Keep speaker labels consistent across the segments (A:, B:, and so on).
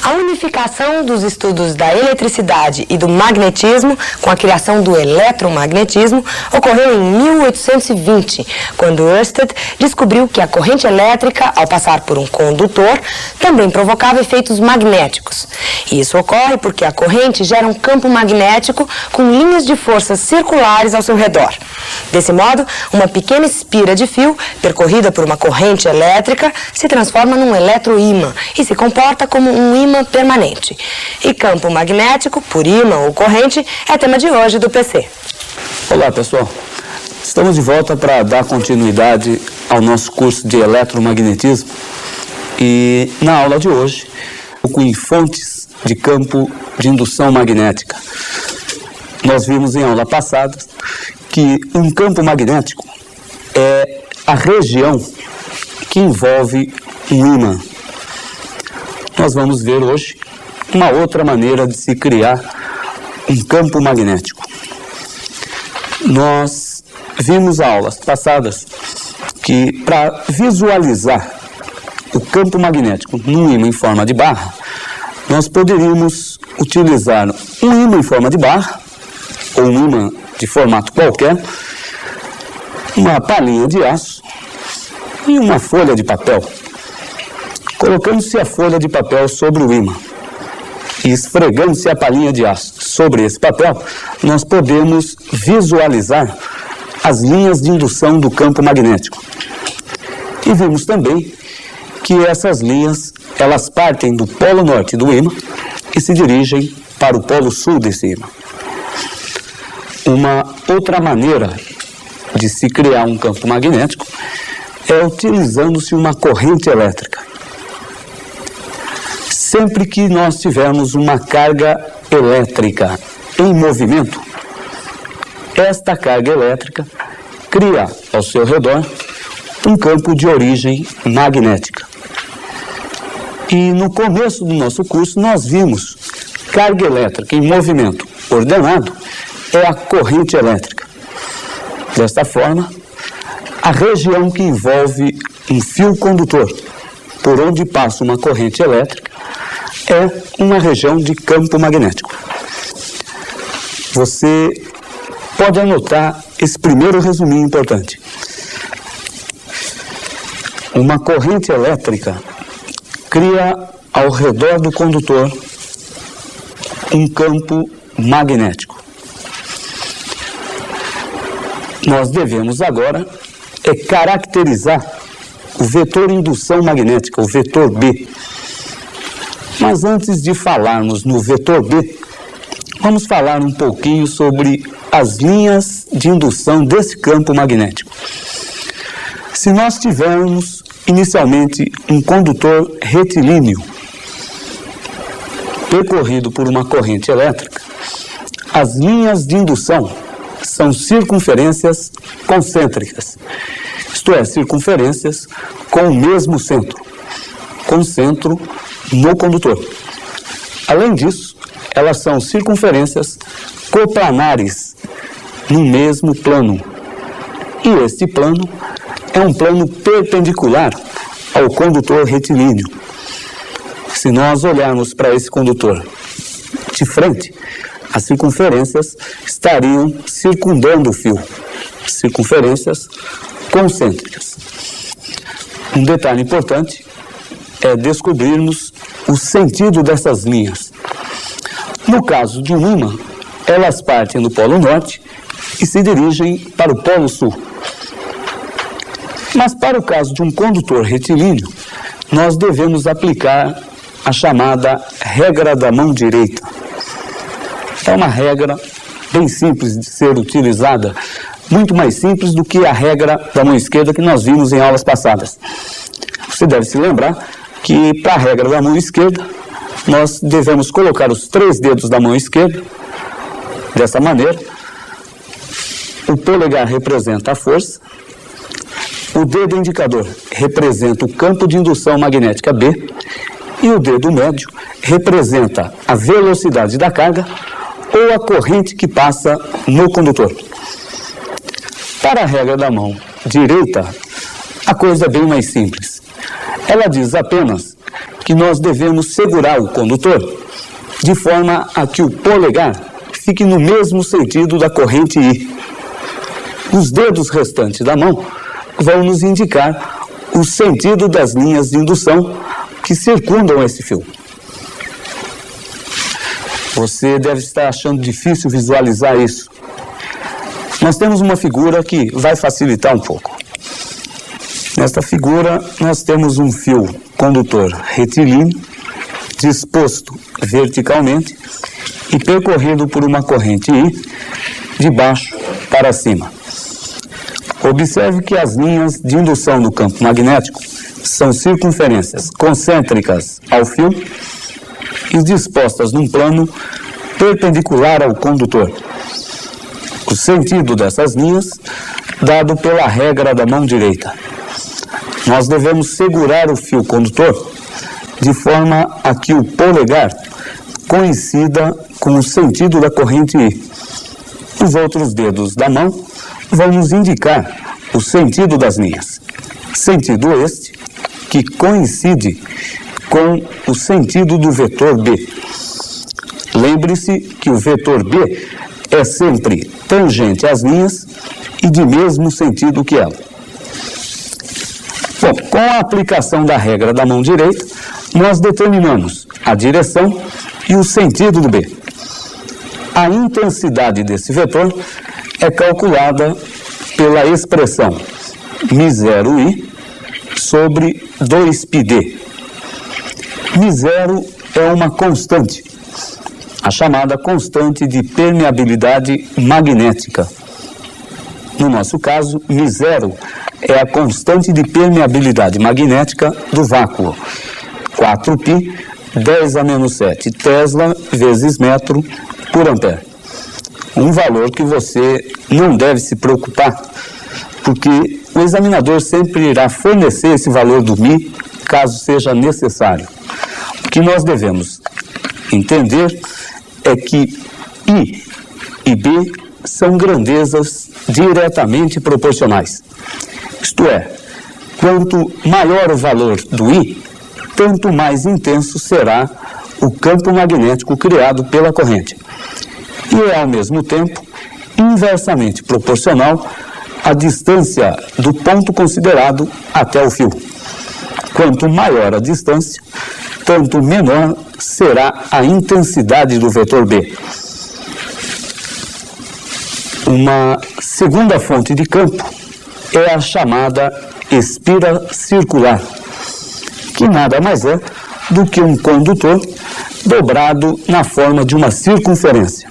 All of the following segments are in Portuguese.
A: A unificação dos estudos da eletricidade e do magnetismo com a criação do eletromagnetismo ocorreu em 1820, quando Ørsted descobriu que a corrente elétrica, ao passar por um condutor, também provocava efeitos magnéticos. E isso ocorre porque a corrente gera um campo magnético com linhas de forças circulares ao seu redor. Desse modo, uma pequena espira de fio, percorrida por uma corrente elétrica, se transforma num eletroímã e se comporta como um ímã permanente. E campo magnético, por ímã ou corrente, é tema de hoje do PC.
B: Olá, pessoal. Estamos de volta para dar continuidade ao nosso curso de eletromagnetismo. E na aula de hoje, com fontes de campo de indução magnética. Nós vimos em aula passada que um campo magnético é a região que envolve um ímã. Nós vamos ver hoje uma outra maneira de se criar um campo magnético. Nós vimos aulas passadas que para visualizar o campo magnético num ímã em forma de barra, nós poderíamos utilizar um ímã em forma de barra, ou um ímã de formato qualquer, uma palhinha de aço e uma folha de papel. Colocando-se a folha de papel sobre o ímã e esfregando-se a palhinha de aço sobre esse papel, nós podemos visualizar as linhas de indução do campo magnético. E vimos também que essas linhas, elas partem do polo norte do ímã e se dirigem para o polo sul desse ímã. Uma outra maneira de se criar um campo magnético é utilizando-se uma corrente elétrica. Sempre que nós tivermos uma carga elétrica em movimento, esta carga elétrica cria ao seu redor um campo de origem magnética. E no começo do nosso curso nós vimos carga elétrica em movimento ordenado é a corrente elétrica. Desta forma, a região que envolve um fio condutor, por onde passa uma corrente elétrica, é uma região de campo magnético. Você pode anotar esse primeiro resuminho importante. Uma corrente elétrica cria ao redor do condutor um campo magnético. Nós devemos agora caracterizar o vetor indução magnética, o vetor B. Mas antes de falarmos no vetor B, vamos falar um pouquinho sobre as linhas de indução desse campo magnético. Se nós tivermos inicialmente um condutor retilíneo percorrido por uma corrente elétrica, as linhas de indução são circunferências concêntricas, isto é, circunferências com o mesmo centro, com centro no condutor. Além disso, elas são circunferências coplanares no mesmo plano. E este plano é um plano perpendicular ao condutor retilíneo. Se nós olharmos para esse condutor de frente, as circunferências estariam circundando o fio, circunferências concêntricas. Um detalhe importante é descobrirmos o sentido dessas linhas. No caso de um ímã, elas partem do polo norte e se dirigem para o polo sul. Mas para o caso de um condutor retilíneo, nós devemos aplicar a chamada regra da mão direita. É uma regra bem simples de ser utilizada, muito mais simples do que a regra da mão esquerda que nós vimos em aulas passadas. Você deve se lembrar que para a regra da mão esquerda, nós devemos colocar os 3 dedos da mão esquerda dessa maneira. O polegar representa a força, o dedo indicador representa o campo de indução magnética B e o dedo médio representa a velocidade da carga ou a corrente que passa no condutor. Para a regra da mão direita, a coisa é bem mais simples. Ela diz apenas que nós devemos segurar o condutor de forma a que o polegar fique no mesmo sentido da corrente I. Os dedos restantes da mão vão nos indicar o sentido das linhas de indução que circundam esse fio. Você deve estar achando difícil visualizar isso. Nós temos uma figura que vai facilitar um pouco. Nesta figura, nós temos um fio condutor retilíneo, disposto verticalmente e percorrido por uma corrente I de baixo para cima. Observe que as linhas de indução no campo magnético são circunferências concêntricas ao fio e dispostas num plano perpendicular ao condutor. O sentido dessas linhas, dado pela regra da mão direita. Nós devemos segurar o fio condutor de forma a que o polegar coincida com o sentido da corrente I. Os outros dedos da mão vão nos indicar o sentido das linhas. Sentido este que coincide com o sentido do vetor B. Lembre-se que o vetor B é sempre tangente às linhas e de mesmo sentido que ela. Bom, com a aplicação da regra da mão direita, nós determinamos a direção e o sentido do B. A intensidade desse vetor é calculada pela expressão μ0i sobre 2πd. μ0 é uma constante, a chamada constante de permeabilidade magnética. No nosso caso, μ0 é a constante de permeabilidade magnética do vácuo, 4π 10 a menos 7 Tesla vezes metro por ampere. Um valor que você não deve se preocupar, porque o examinador sempre irá fornecer esse valor do μ, caso seja necessário. O que nós devemos entender é que I e B são grandezas diretamente proporcionais. Isto é, quanto maior o valor do I, tanto mais intenso será o campo magnético criado pela corrente. E é, ao mesmo tempo, inversamente proporcional à distância do ponto considerado até o fio. Quanto maior a distância, tanto menor será a intensidade do vetor B. Uma segunda fonte de campo é a chamada espira circular, que nada mais é do que um condutor dobrado na forma de uma circunferência.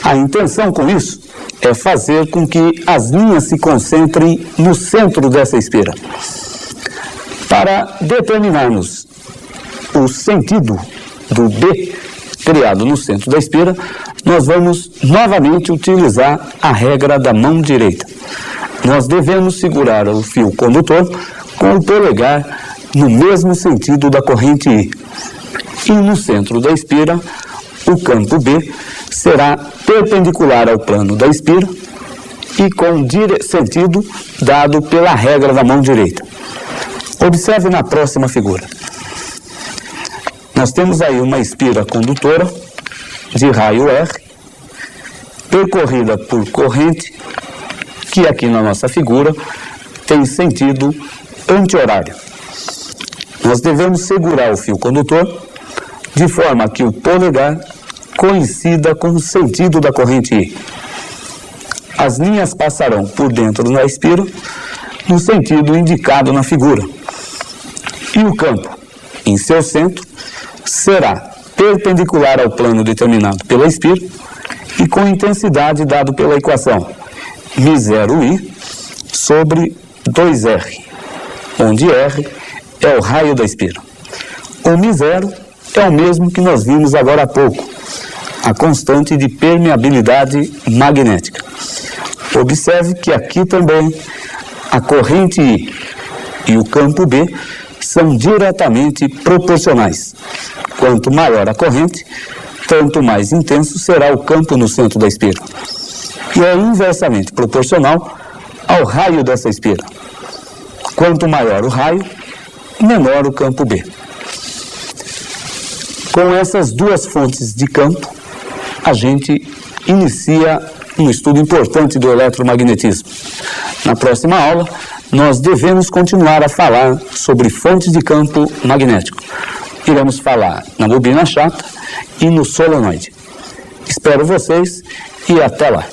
B: A intenção com isso é fazer com que as linhas se concentrem no centro dessa espira. Para determinarmos o sentido do B criado no centro da espira, nós vamos novamente utilizar a regra da mão direita. Nós devemos segurar o fio condutor com o polegar no mesmo sentido da corrente I. E no centro da espira, o campo B será perpendicular ao plano da espira e com sentido dado pela regra da mão direita. Observe na próxima figura. Nós temos aí uma espira condutora de raio R, percorrida por corrente, que aqui na nossa figura tem sentido anti-horário. Nós devemos segurar o fio condutor de forma que o polegar coincida com o sentido da corrente I. As linhas passarão por dentro da espira no sentido indicado na figura. E o campo, em seu centro, será perpendicular ao plano determinado pela espira e com intensidade dado pela equação μ0i sobre 2r, onde r é o raio da espira. O μ0 é o mesmo que nós vimos agora há pouco, a constante de permeabilidade magnética. Observe que aqui também a corrente I e o campo B são diretamente proporcionais. Quanto maior a corrente, tanto mais intenso será o campo no centro da espira. E é inversamente proporcional ao raio dessa espira. Quanto maior o raio, menor o campo B. Com essas duas fontes de campo, a gente inicia um estudo importante do eletromagnetismo. Na próxima aula, nós devemos continuar a falar sobre fontes de campo magnético. Iremos falar na bobina chata e no solenoide. Espero vocês e até lá.